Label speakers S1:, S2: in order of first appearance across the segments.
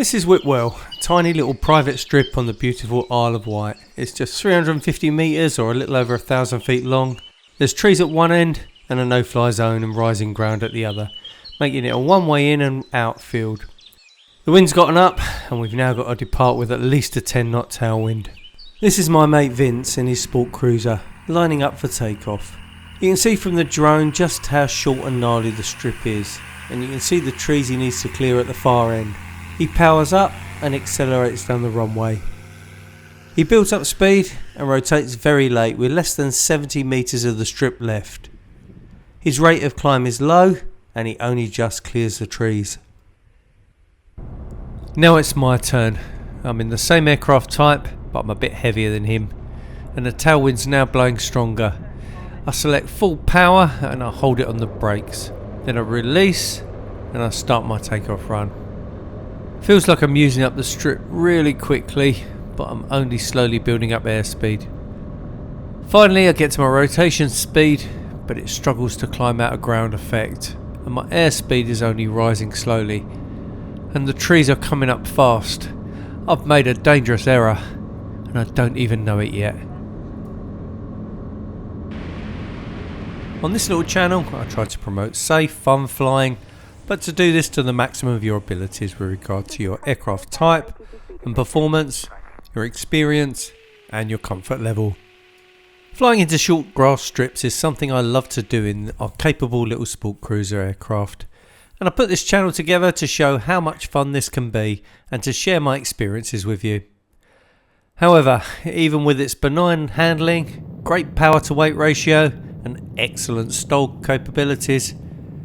S1: This is Whitwell, a tiny little private strip on the beautiful Isle of Wight. It's just 350 metres or a little over 1,000 feet long. There's trees at one end and a no-fly zone and rising ground at the other, making it a one-way in and out field. The wind's gotten up and we've now got to depart with at least a 10-knot tailwind. This is my mate Vince in his sport cruiser, lining up for takeoff. You can see from the drone just how short and gnarly the strip is, and you can see the trees he needs to clear at the far end. He powers up and accelerates down the runway. He builds up speed and rotates very late with less than 70 metres of the strip left. His rate of climb is low and he only just clears the trees. Now it's my turn. I'm in the same aircraft type, but I'm a bit heavier than him, and the tailwind's now blowing stronger. I select full power and I hold it on the brakes. Then I release and I start my takeoff run. Feels like I'm using up the strip really quickly, but I'm only slowly building up airspeed. Finally I get to my rotation speed, but it struggles to climb out of ground effect, and my airspeed is only rising slowly, and the trees are coming up fast. I've made a dangerous error, and I don't even know it yet. On this little channel I try to promote safe, fun flying, but to do this to the maximum of your abilities with regard to your aircraft type and performance, your experience and your comfort level. Flying into short grass strips is something I love to do in our capable little sport cruiser aircraft, and I put this channel together to show how much fun this can be and to share my experiences with you. However, even with its benign handling, great power to weight ratio and excellent stall capabilities,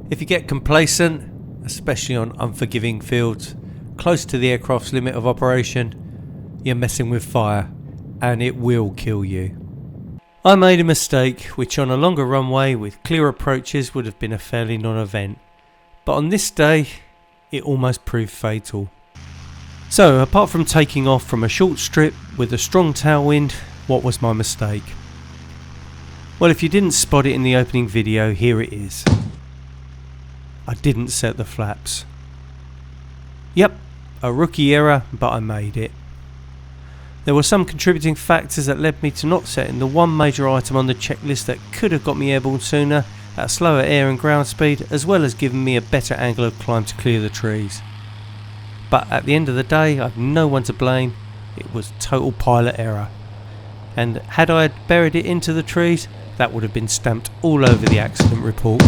S1: if you get complacent, especially on unforgiving fields close to the aircraft's limit of operation, you're messing with fire and it will kill you. I made a mistake which on a longer runway with clear approaches would have been a fairly non-event, but on this day it almost proved fatal. So apart from taking off from a short strip with a strong tailwind, what was my mistake? Well, if you didn't spot it in the opening video, here it is. I didn't set the flaps. Yep, a rookie error, but I made it. There were some contributing factors that led me to not setting the one major item on the checklist that could have got me airborne sooner at slower air and ground speed, as well as giving me a better angle of climb to clear the trees. But at the end of the day, I've no one to blame. It was total pilot error. And had I buried it into the trees, that would have been stamped all over the accident report.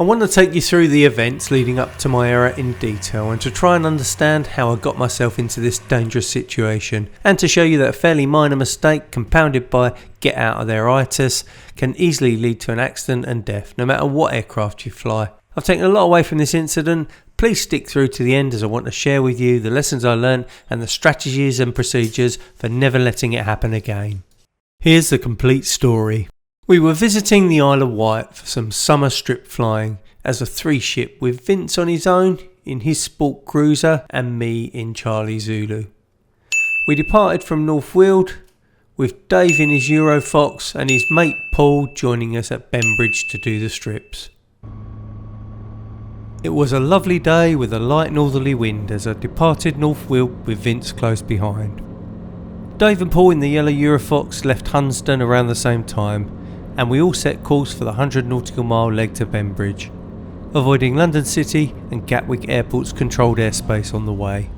S1: I want to take you through the events leading up to my error in detail and to try and understand how I got myself into this dangerous situation, and to show you that a fairly minor mistake compounded by get out of there-itis can easily lead to an accident and death no matter what aircraft you fly. I've taken a lot away from this incident. Please stick through to the end as I want to share with you the lessons I learned and the strategies and procedures for never letting it happen again. Here's the complete story. We were visiting the Isle of Wight for some summer strip flying as a three-ship with Vince on his own in his sport cruiser and me in Charlie Zulu. We departed from North Weald with Dave in his Eurofox and his mate Paul joining us at Bembridge to do the strips. It was a lovely day with a light northerly wind as I departed North Weald with Vince close behind. Dave and Paul in the yellow Eurofox left Hunsdon around the same time, and we all set course for the 100 nautical mile leg to Bembridge, avoiding London City and Gatwick Airport's controlled airspace on the way.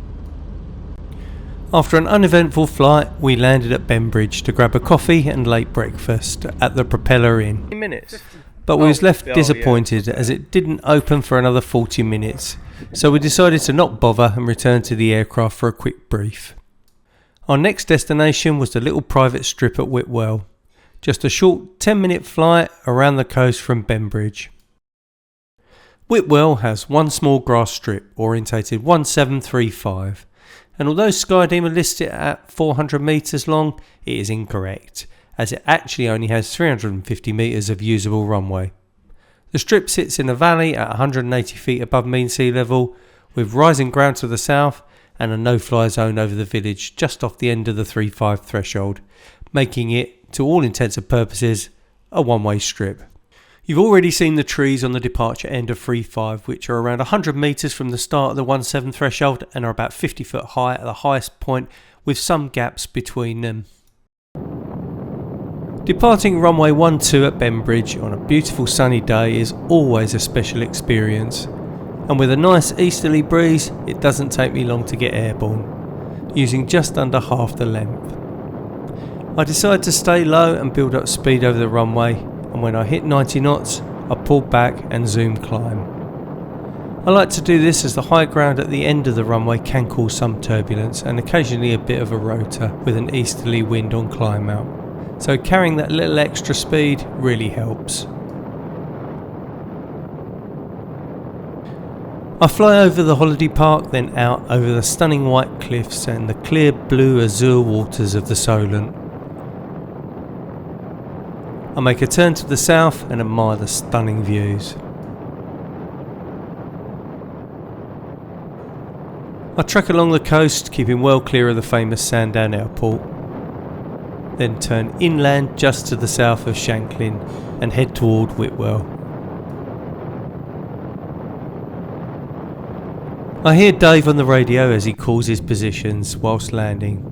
S1: After an uneventful flight, we landed at Bembridge to grab a coffee and late breakfast at the Propeller Inn. But we was left disappointed as it didn't open for another 40 minutes, so we decided to not bother and return to the aircraft for a quick brief. Our next destination was the little private strip at Whitwell, just a short 10-minute flight around the coast from Bembridge. Whitwell has one small grass strip orientated 1735, and although Skydeamer lists it at 400 metres long, it is incorrect, as it actually only has 350 metres of usable runway. The strip sits in a valley at 180 feet above mean sea level, with rising ground to the south and a no-fly zone over the village just off the end of the 3.5 threshold, making it, to all intents and purposes, a one-way strip. You've already seen the trees on the departure end of 3.5, which are around 100 metres from the start of the 1.7 threshold and are about 50 foot high at the highest point, with some gaps between them. Departing runway 12 at Bembridge on a beautiful sunny day is always a special experience, and with a nice easterly breeze it doesn't take me long to get airborne, using just under half the length. I decide to stay low and build up speed over the runway, and when I hit 90 knots I pull back and zoom climb. I like to do this as the high ground at the end of the runway can cause some turbulence and occasionally a bit of a rotor with an easterly wind on climb out, so carrying that little extra speed really helps. I fly over the holiday park, then out over the stunning white cliffs and the clear blue azure waters of the Solent. I make a turn to the south and admire the stunning views. I trek along the coast, keeping well clear of the famous Sandown airport, then turn inland just to the south of Shanklin and head toward Whitwell. I hear Dave on the radio as he calls his positions whilst landing.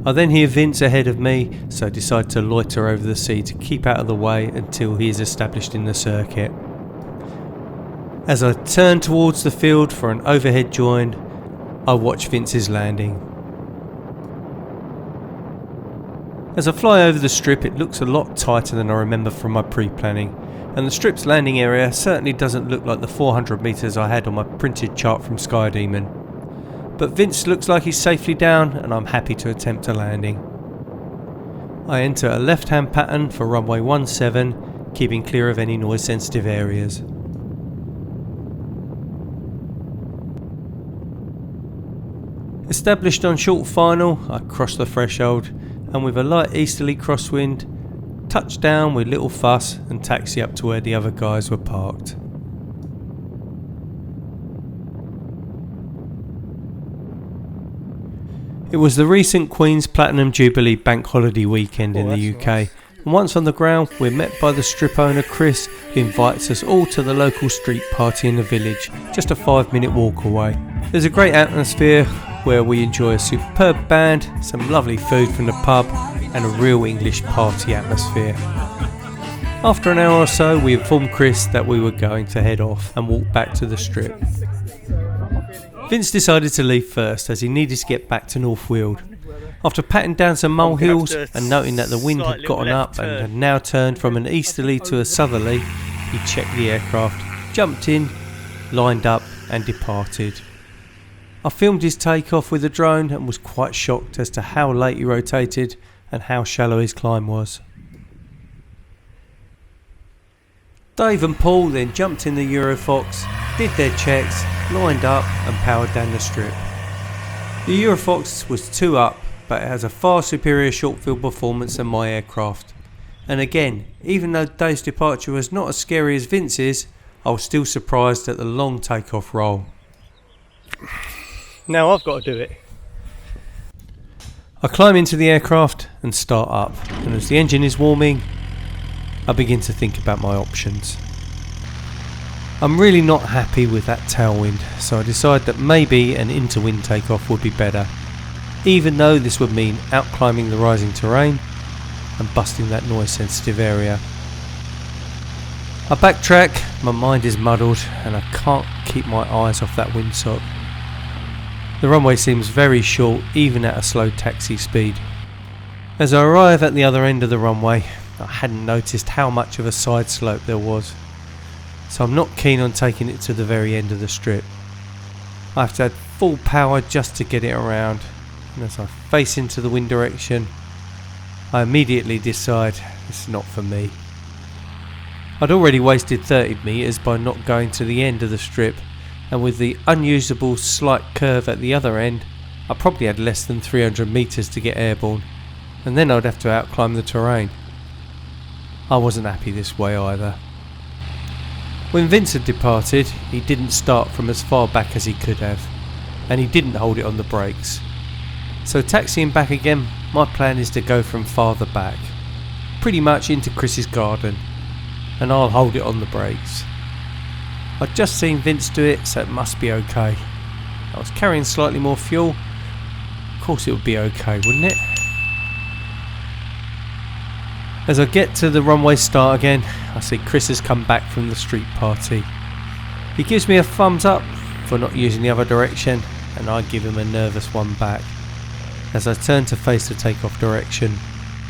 S1: I then hear Vince ahead of me, so decide to loiter over the sea to keep out of the way until he is established in the circuit. As I turn towards the field for an overhead join, I watch Vince's landing. As I fly over the strip, it looks a lot tighter than I remember from my pre-planning, and the strip's landing area certainly doesn't look like the 400 metres I had on my printed chart from Sky Demon. But Vince looks like he's safely down and I'm happy to attempt a landing. I enter a left-hand pattern for runway 17, keeping clear of any noise sensitive areas. Established on short final, I cross the threshold and with a light easterly crosswind, touch down with little fuss and taxi up to where the other guys were parked. It was the recent Queen's Platinum Jubilee Bank Holiday weekend in the UK, nice. And once on the ground we're met by the strip owner Chris, who invites us all to the local street party in the village, just a 5-minute walk away. There's a great atmosphere where we enjoy a superb band, some lovely food from the pub and a real English party atmosphere. After an hour or so we informed Chris that we were going to head off and walk back to the strip. Vince decided to leave first as he needed to get back to North Weald. After patting down some molehills and noting that the wind had gotten up and had now turned from an easterly to a southerly, he checked the aircraft, jumped in, lined up and departed. I filmed his takeoff with the drone and was quite shocked as to how late he rotated and how shallow his climb was. Dave and Paul then jumped in the Eurofox, did their checks, lined up and powered down the strip. The Eurofox was 2 up, but it has a far superior short field performance than my aircraft. And again, even though Dave's departure was not as scary as Vince's, I was still surprised at the long takeoff roll. Now I've got to do it. I climb into the aircraft and start up, and as the engine is warming, I begin to think about my options. I'm really not happy with that tailwind, so I decide that maybe an interwind takeoff would be better, even though this would mean outclimbing the rising terrain and busting that noise sensitive area. I backtrack, my mind is muddled and I can't keep my eyes off that windsock. The runway seems very short even at a slow taxi speed. As I arrive at the other end of the runway, I hadn't noticed how much of a side slope there was, so I'm not keen on taking it to the very end of the strip. I have to add full power just to get it around, and as I face into the wind direction, I immediately decide it's not for me. I'd already wasted 30 metres by not going to the end of the strip, and with the unusable slight curve at the other end, I probably had less than 300 metres to get airborne, and then I'd have to outclimb the terrain. I wasn't happy this way either. When Vince had departed, he didn't start from as far back as he could have, and he didn't hold it on the brakes. So taxiing back again, my plan is to go from farther back, pretty much into Chris's garden, and I'll hold it on the brakes. I'd just seen Vince do it, so it must be okay. I was carrying slightly more fuel. Of course it would be okay, wouldn't it? As I get to the runway start again, I see Chris has come back from the street party. He gives me a thumbs up for not using the other direction, and I give him a nervous one back. As I turn to face the takeoff direction,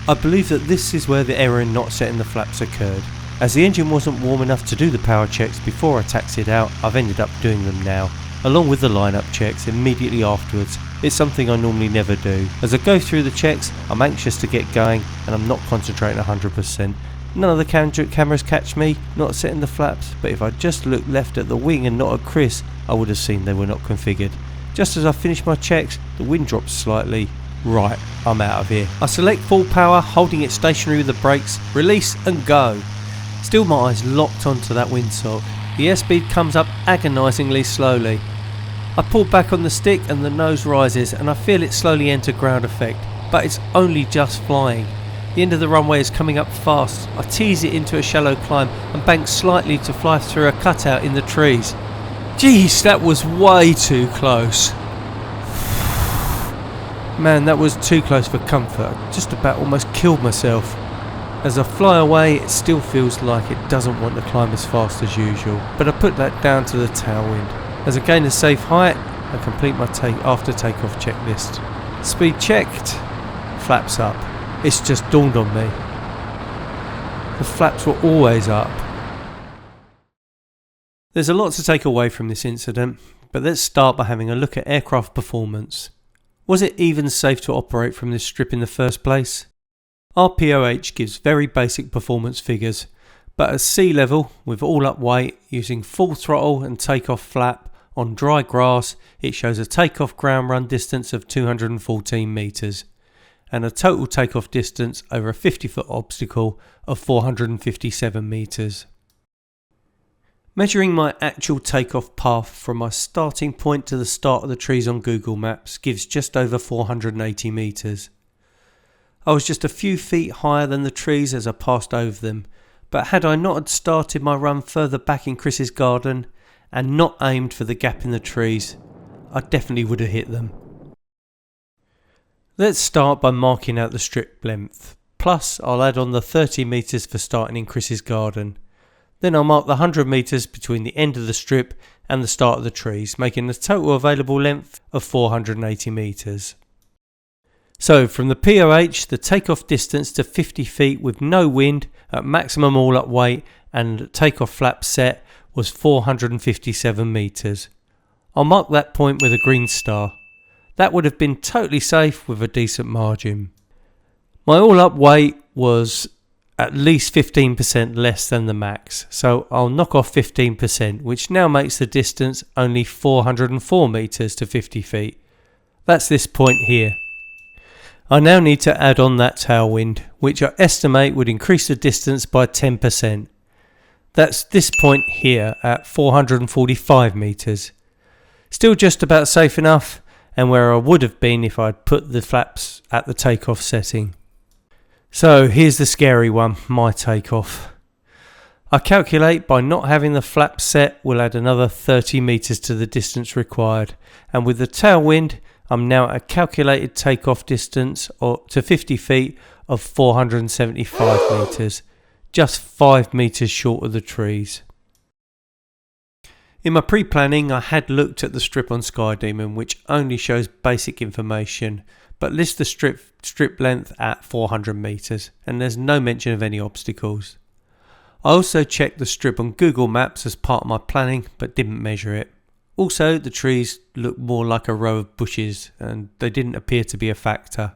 S1: I believe that this is where the error in not setting the flaps occurred. As the engine wasn't warm enough to do the power checks before I taxied out, I've ended up doing them now, along with the lineup checks immediately afterwards. It's something I normally never do. As I go through the checks, I'm anxious to get going and I'm not concentrating 100%. None of the cameras catch me not setting the flaps, but if I just looked left at the wing and not at Chris, I would have seen they were not configured. Just as I finish my checks, the wind drops slightly. Right, I'm out of here. I select full power, holding it stationary with the brakes, release and go. Still my eyes locked onto that windsock. The airspeed comes up agonisingly slowly. I pull back on the stick and the nose rises and I feel it slowly enter ground effect, but it's only just flying. The end of the runway is coming up fast. I tease it into a shallow climb and bank slightly to fly through a cutout in the trees. Jeez, that was way too close. Man, that was too close for comfort. I just about almost killed myself. As I fly away, it still feels like it doesn't want to climb as fast as usual, but I put that down to the tailwind. As I gain a safe height, I complete my after takeoff checklist. Speed checked, flaps up. It's just dawned on me. The flaps were always up. There's a lot to take away from this incident, but let's start by having a look at aircraft performance. Was it even safe to operate from this strip in the first place? Our POH gives very basic performance figures, but at sea level, with all up weight, using full throttle and takeoff flap on dry grass, it shows a takeoff ground run distance of 214 metres and a total takeoff distance over a 50-foot obstacle of 457 metres. Measuring my actual takeoff path from my starting point to the start of the trees on Google Maps gives just over 480 metres. I was just a few feet higher than the trees as I passed over them, but had I not started my run further back in Chris's garden and not aimed for the gap in the trees, I definitely would have hit them. Let's start by marking out the strip length, plus I'll add on the 30 metres for starting in Chris's garden. Then I'll mark the 100 metres between the end of the strip and the start of the trees, making the total available length of 480 metres. So from the POH, the takeoff distance to 50 feet with no wind at maximum all up weight and takeoff flap set was 457 metres. I'll mark that point with a green star. That would have been totally safe with a decent margin. My all up weight was at least 15% less than the max, so I'll knock off 15%, which now makes the distance only 404 metres to 50 feet. That's this point here. I now need to add on that tailwind, which I estimate would increase the distance by 10%. That's this point here at 445 metres. Still just about safe enough, and where I would have been if I'd put the flaps at the takeoff setting. So here's the scary one, my takeoff. I calculate by not having the flaps set we'll add another 30 metres to the distance required, and with the tailwind I'm now at a calculated takeoff distance to 50 feet of 475 metres, just 5 metres short of the trees. In my pre-planning I had looked at the strip on SkyDemon, which only shows basic information but lists the strip length at 400 metres and there's no mention of any obstacles. I also checked the strip on Google Maps as part of my planning but didn't measure it. Also, the trees look more like a row of bushes and they didn't appear to be a factor.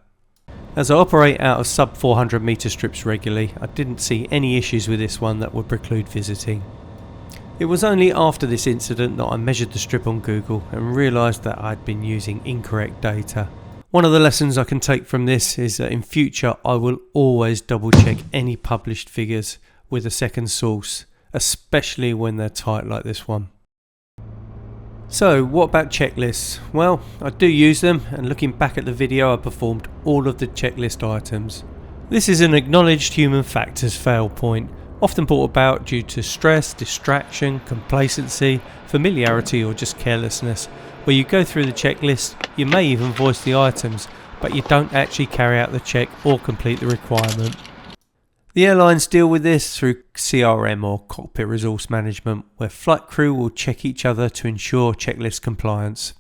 S1: As I operate out of sub 400 metre strips regularly, I didn't see any issues with this one that would preclude visiting. It was only after this incident that I measured the strip on Google and realised that I'd been using incorrect data. One of the lessons I can take from this is that in future I will always double check any published figures with a second source, especially when they're tight like this one. So what about checklists? Well, I do use them, and looking back at the video I performed all of the checklist items. This is an acknowledged human factors fail point, Often brought about due to stress, distraction, complacency, familiarity or just carelessness, where you go through the checklist, you may even voice the items, but you don't actually carry out the check or complete the requirement. The airlines deal with this through CRM or cockpit resource management, where flight crew will check each other to ensure checklist compliance.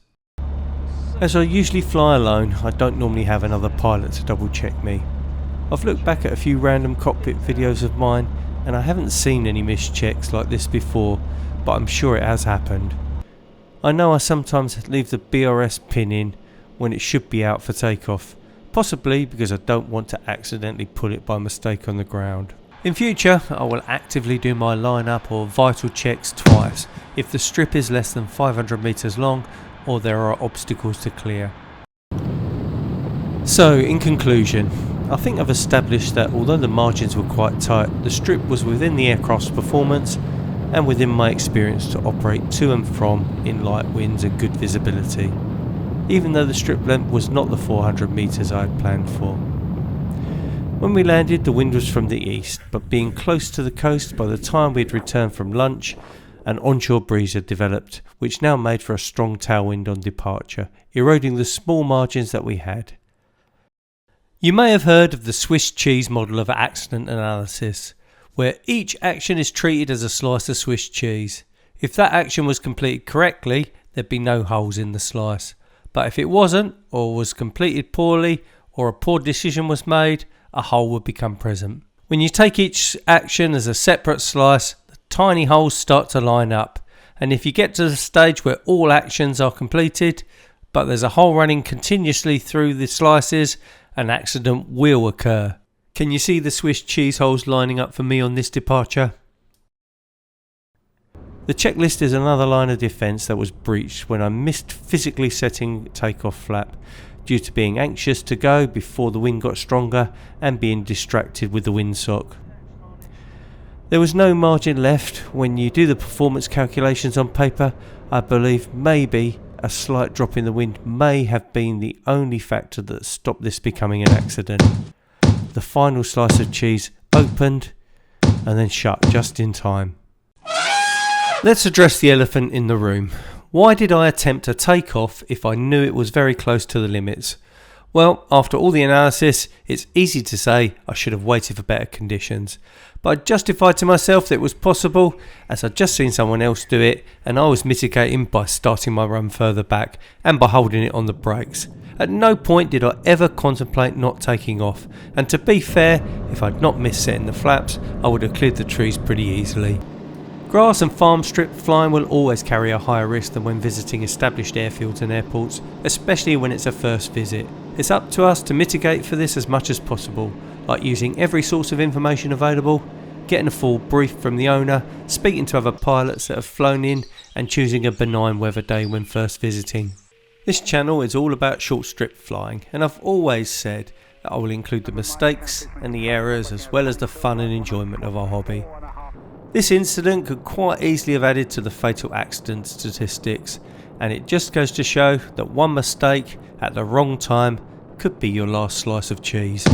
S1: As I usually fly alone, I don't normally have another pilot to double check me. I've looked back at a few random cockpit videos of mine and I haven't seen any missed checks like this before, but I'm sure it has happened. I know I sometimes leave the BRS pin in when it should be out for takeoff, possibly because I don't want to accidentally pull it by mistake on the ground. In future, I will actively do my line-up or vital checks twice if the strip is less than 500 metres long or there are obstacles to clear. So, in conclusion, I think I've established that although the margins were quite tight, the strip was within the aircraft's performance and within my experience to operate to and from in light winds and good visibility, even though the strip length was not the 400 metres I had planned for. When we landed, the wind was from the east, but being close to the coast by the time we had returned from lunch, an onshore breeze had developed, which now made for a strong tailwind on departure, eroding the small margins that we had. You may have heard of the Swiss cheese model of accident analysis, where each action is treated as a slice of Swiss cheese. If that action was completed correctly, there'd be no holes in the slice. But if it wasn't, or was completed poorly, or a poor decision was made, a hole would become present. When you take each action as a separate slice, the tiny holes start to line up. And if you get to the stage where all actions are completed, but there's a hole running continuously through the slices, an accident will occur. Can you see the Swiss cheese holes lining up for me on this departure? The checklist is another line of defence that was breached when I missed physically setting takeoff flap due to being anxious to go before the wind got stronger and being distracted with the windsock. There was no margin left. When you do the performance calculations on paper, I believe maybe a slight drop in the wind may have been the only factor that stopped this becoming an accident. The final slice of cheese opened and then shut just in time. Let's address the elephant in the room. Why did I attempt a takeoff if I knew it was very close to the limits? Well, after all the analysis, it's easy to say I should have waited for better conditions. But I justified to myself that it was possible, as I'd just seen someone else do it, and I was mitigating by starting my run further back and by holding it on the brakes. At no point did I ever contemplate not taking off, and to be fair, if I'd not missed setting the flaps, I would have cleared the trees pretty easily. Grass and farm strip flying will always carry a higher risk than when visiting established airfields and airports, especially when it's a first visit. It's up to us to mitigate for this as much as possible, like using every source of information available, getting a full brief from the owner, speaking to other pilots that have flown in, and choosing a benign weather day when first visiting. This channel is all about short strip flying, and I've always said that I will include the mistakes and the errors as well as the fun and enjoyment of our hobby. This incident could quite easily have added to the fatal accident statistics, and it just goes to show that one mistake at the wrong time could be your last slice of cheese.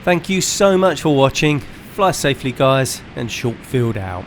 S1: Thank you so much for watching. Fly safely guys, and Shortfield out.